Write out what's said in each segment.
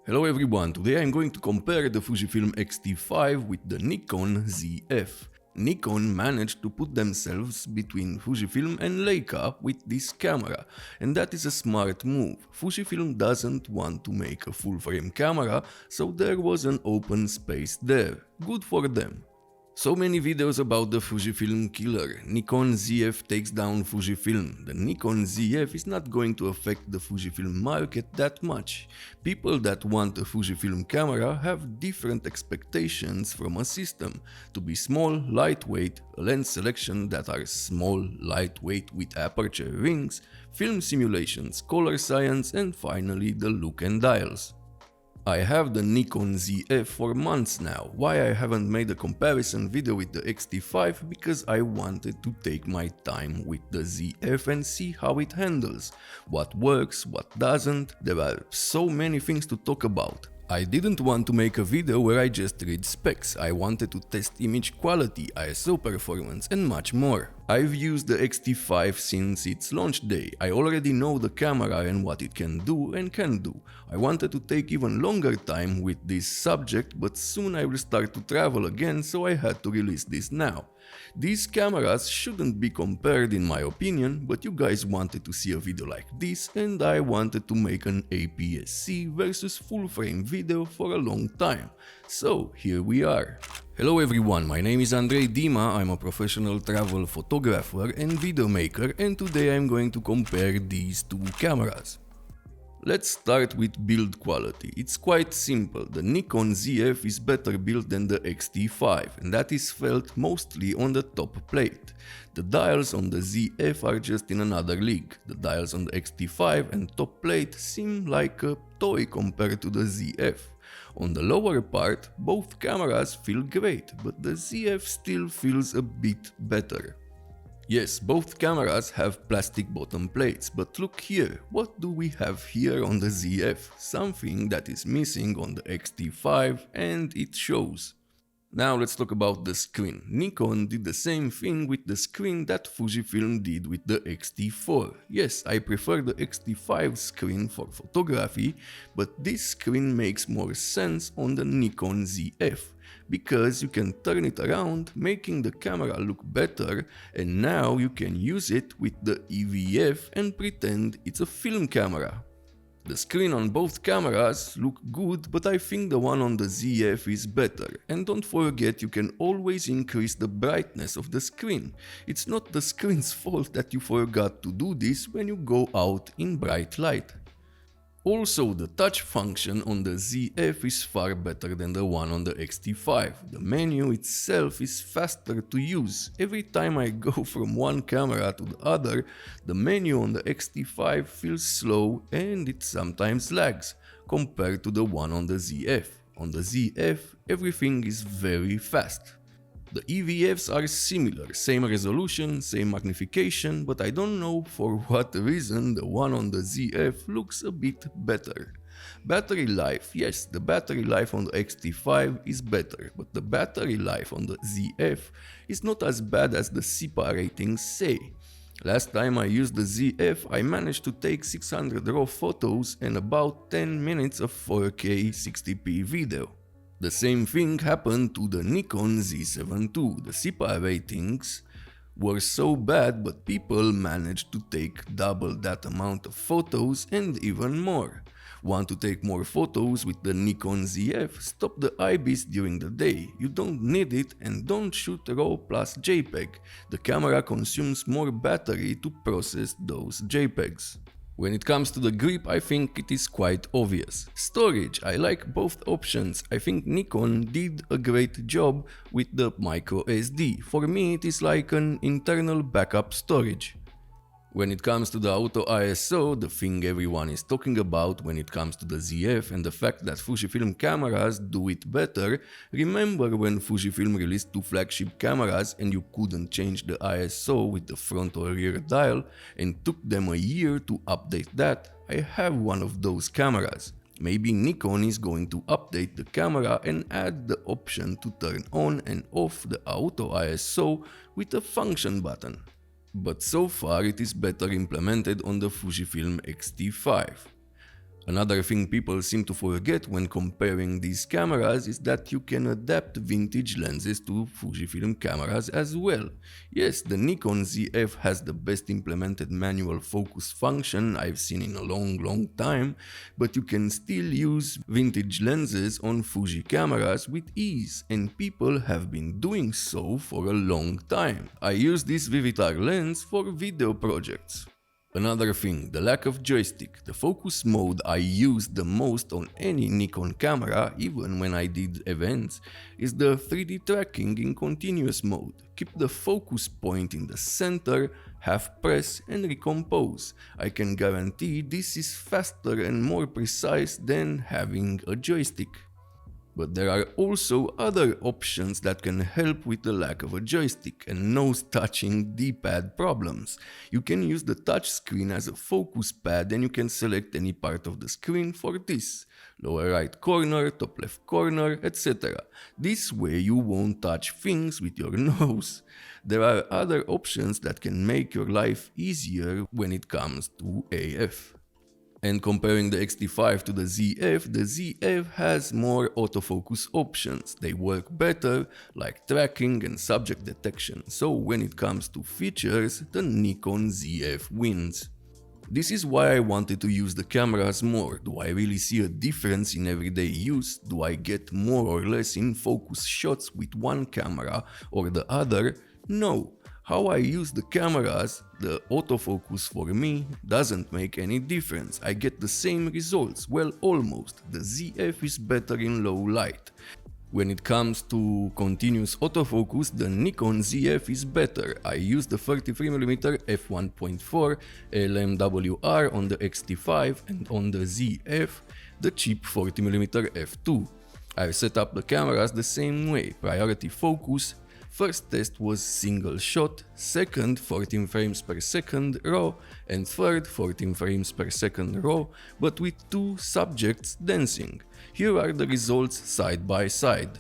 Hello everyone, today I'm going to compare the Fujifilm X-T5 with the Nikon ZF. Nikon managed to put themselves between Fujifilm and Leica with this camera, and that is a smart move. Fujifilm doesn't want to make a full-frame camera, so there was an open space there. Good for them. So many videos about the Fujifilm killer. Nikon ZF takes down Fujifilm. The Nikon ZF is not going to affect the Fujifilm market that much. People that want a Fujifilm camera have different expectations from a system. To be small, lightweight, a lens selection that are small, lightweight with aperture rings, film simulations, color science, and finally the look and dials. I have the Nikon ZF for months now. Why I haven't made a comparison video with the X-T5? Because I wanted to take my time with the ZF and see how it handles. What works, what doesn't. There are so many things to talk about. I didn't want to make a video where I just read specs. I wanted to test image quality, ISO performance and much more. I've used the X-T5 since its launch day. I already know the camera and what it can do and can do. I wanted to take even longer time with this subject, but soon I will start to travel again, so I had to release this now. These cameras shouldn't be compared in my opinion, but you guys wanted to see a video like this and I wanted to make an APS-C versus full-frame video for a long time. So here we are. Hello everyone, my name is Andrei Dima, I'm a professional travel photographer and video maker, and today I'm going to compare these two cameras. Let's start with build quality. It's quite simple. The Nikon ZF is better built than the X-T5, and that is felt mostly on the top plate. The dials on the ZF are just in another league. The dials on the X-T5 and top plate seem like a toy compared to the ZF. On the lower part, both cameras feel great, but the ZF still feels a bit better. Yes, both cameras have plastic bottom plates, but look here, what do we have here on the ZF? Something that is missing on the X-T5, and it shows. Now let's talk about the screen. Nikon did the same thing with the screen that Fujifilm did with the X-T4. Yes, I prefer the X-T5 screen for photography, but this screen makes more sense on the Nikon ZF, because you can turn it around, making the camera look better, and now you can use it with the EVF and pretend it's a film camera. The screen on both cameras look good, but I think the one on the ZF is better. And don't forget, you can always increase the brightness of the screen. It's not the screen's fault that you forgot to do this when you go out in bright light. Also, the touch function on the ZF is far better than the one on the X-T5. The menu itself is faster to use. Every time I go from one camera to the other, the menu on the X-T5 feels slow and it sometimes lags, compared to the one on the ZF. On the ZF, everything is very fast. The EVFs are similar, same resolution, same magnification, but I don't know for what reason the one on the ZF looks a bit better. Battery life, yes, the battery life on the X-T5 is better, but the battery life on the ZF is not as bad as the CIPA ratings say. Last time I used the ZF, I managed to take 600 raw photos and about 10 minutes of 4K 60p video. The same thing happened to the Nikon Z7 too. The CIPA ratings were so bad, but people managed to take double that amount of photos and even more. Want to take more photos with the Nikon ZF? Stop the IBIS during the day. You don't need it, and don't shoot RAW plus JPEG. The camera consumes more battery to process those JPEGs. When it comes to the grip, I think it is quite obvious. Storage, I like both options. I think Nikon did a great job with the micro SD. For me, it is like an internal backup storage. When it comes to the auto ISO, the thing everyone is talking about when it comes to the ZF and the fact that Fujifilm cameras do it better, remember when Fujifilm released two flagship cameras and you couldn't change the ISO with the front or rear dial and took them a year to update that? I have one of those cameras. Maybe Nikon is going to update the camera and add the option to turn on and off the auto ISO with a function button. But so far it is better implemented on the Fujifilm X-T5. Another thing people seem to forget when comparing these cameras is that you can adapt vintage lenses to Fujifilm cameras as well. Yes, the Nikon ZF has the best implemented manual focus function I've seen in a long time, but you can still use vintage lenses on Fuji cameras with ease, and people have been doing so for a long time. I use this Vivitar lens for video projects. Another thing, the lack of joystick. The focus mode I use the most on any Nikon camera, even when I did events, is the 3D tracking in continuous mode. Keep the focus point in the center, half press and recompose. I can guarantee this is faster and more precise than having a joystick. But there are also other options that can help with the lack of a joystick and nose touching D-pad problems. You can use the touch screen as a focus pad and you can select any part of the screen for this. Lower right corner, top left corner, etc. This way you won't touch things with your nose. There are other options that can make your life easier when it comes to AF. And comparing the X-T5 to the ZF has more autofocus options. They work better, like tracking and subject detection, so when it comes to features, the Nikon ZF wins. This is why I wanted to use the cameras more. Do I really see a difference in everyday use? Do I get more or less in focus shots with one camera or the other? No. How I use the cameras, the autofocus for me, doesn't make any difference. I get the same results, well, almost. The ZF is better in low light. When it comes to continuous autofocus, the Nikon ZF is better. I use the 33mm f1.4 LMWR on the X-T5 and on the ZF, the cheap 40mm f2. I've set up the cameras the same way, priority focus. First test was single shot, second 14 frames per second RAW, and third 14 frames per second RAW, but with two subjects dancing. Here are the results side by side.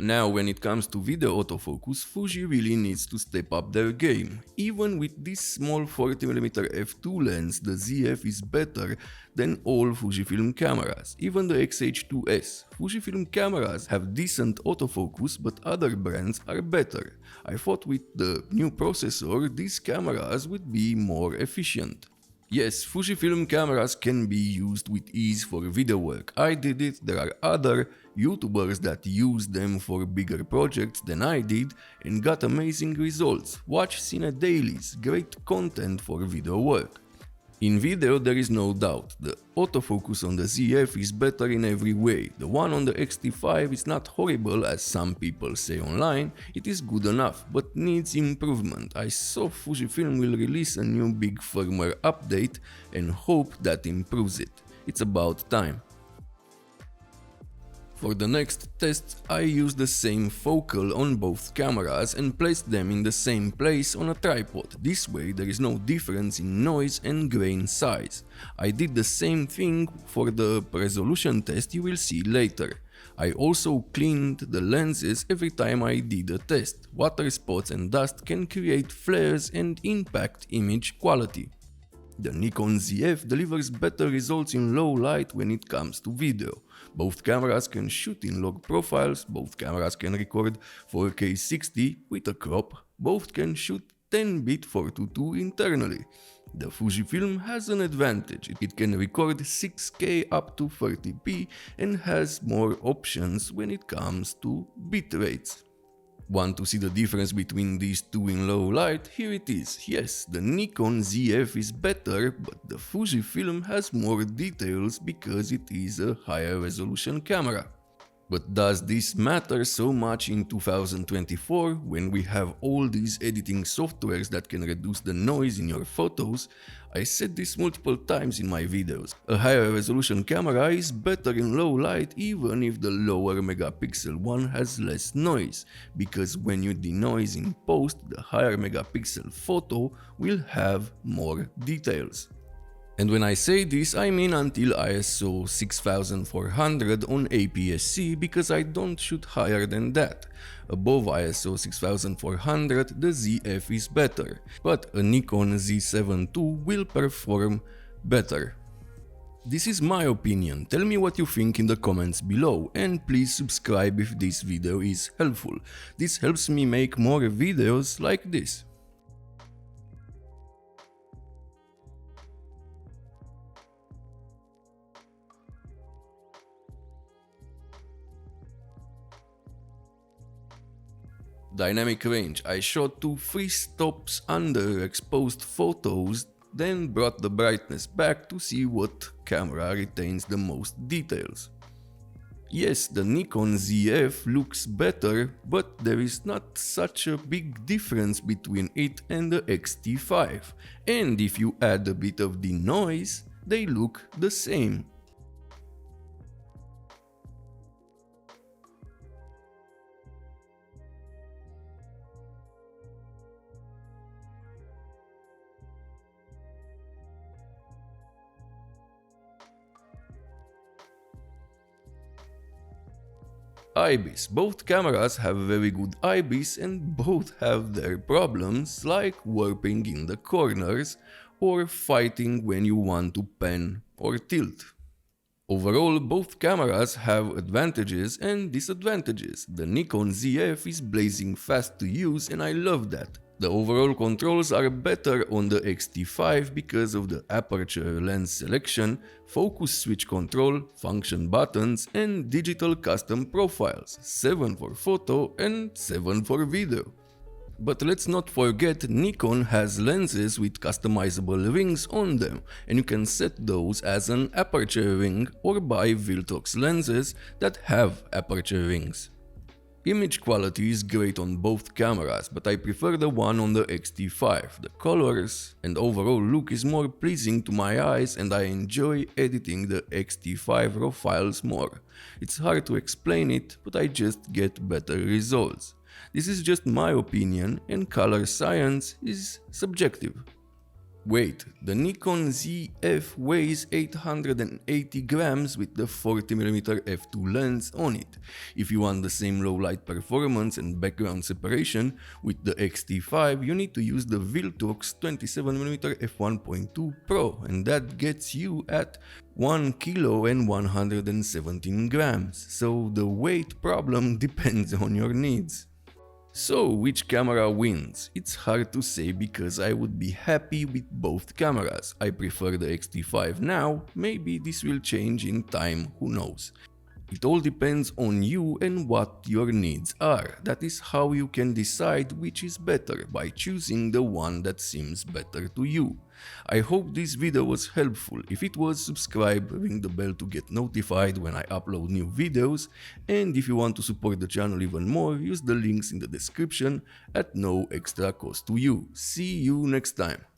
Now, when it comes to video autofocus, Fuji really needs to step up their game. Even with this small 40mm f2 lens, the ZF is better than all Fujifilm cameras, even the X-H2S. Fujifilm cameras have decent autofocus, but other brands are better. I thought with the new processor, these cameras would be more efficient. Yes, Fujifilm cameras can be used with ease for video work. I did it, there are other YouTubers that use them for bigger projects than I did and got amazing results. Watch Cine Dailies, great content for video work. In video there is no doubt, the autofocus on the ZF is better in every way. The one on the X-T5 is not horrible as some people say online, it is good enough, but needs improvement. I saw Fujifilm will release a new big firmware update and hope that improves it. It's about time. For the next test, I used the same focal on both cameras and placed them in the same place on a tripod. This way there is no difference in noise and grain size. I did the same thing for the resolution test you will see later. I also cleaned the lenses every time I did a test. Water spots and dust can create flares and impact image quality. The Nikon ZF delivers better results in low light when it comes to video. Both cameras can shoot in log profiles, both cameras can record 4K 60 with a crop, both can shoot 10-bit 422 internally. The Fujifilm has an advantage, it can record 6K up to 30p and has more options when it comes to bit rates. Want to see the difference between these two in low light? Here it is. Yes, the Nikon ZF is better, but the Fujifilm has more details because it is a higher resolution camera. But does this matter so much in 2024 when we have all these editing softwares that can reduce the noise in your photos? I said this multiple times in my videos. A higher resolution camera is better in low light even if the lower megapixel one has less noise, because when you denoise in post, the higher megapixel photo will have more details. And when I say this, I mean until ISO 6400 on APS-C, because I don't shoot higher than that. Above ISO 6400 the ZF is better, but a Nikon Z7 II will perform better. This is my opinion, tell me what you think in the comments below, and please subscribe if this video is helpful. This helps me make more videos like this. Dynamic range. I shot to 3 stops under exposed photos, then brought the brightness back to see what camera retains the most details. Yes, the Nikon ZF looks better, but there is not such a big difference between it and the X-T5, and if you add a bit of the noise, they look the same. IBIS. Both cameras have very good IBIS and both have their problems, like warping in the corners or fighting when you want to pan or tilt. Overall, both cameras have advantages and disadvantages. The Nikon ZF is blazing fast to use and I love that. The overall controls are better on the X-T5 because of the aperture lens selection, focus switch control, function buttons and digital custom profiles, 7 for photo and 7 for video. But let's not forget, Nikon has lenses with customizable rings on them, and you can set those as an aperture ring or buy Viltrox lenses that have aperture rings. Image quality is great on both cameras, but I prefer the one on the X-T5. The colors and overall look is more pleasing to my eyes and I enjoy editing the X-T5 RAW files more. It's hard to explain it, but I just get better results. This is just my opinion and color science is subjective. Wait, the Nikon ZF weighs 880 grams with the 40mm f2 lens on it. If you want the same low light performance and background separation with the X-T5, you need to use the Viltrox 27mm f1.2 Pro, and that gets you at 1 kilo and 117 grams, so the weight problem depends on your needs. So, which camera wins? It's hard to say because I would be happy with both cameras. I prefer the X-T5 now, maybe this will change in time, who knows. It all depends on you and what your needs are. That is how you can decide which is better, by choosing the one that seems better to you. I hope this video was helpful. If it was, subscribe, ring the bell to get notified when I upload new videos, and if you want to support the channel even more, use the links in the description at no extra cost to you. See you next time.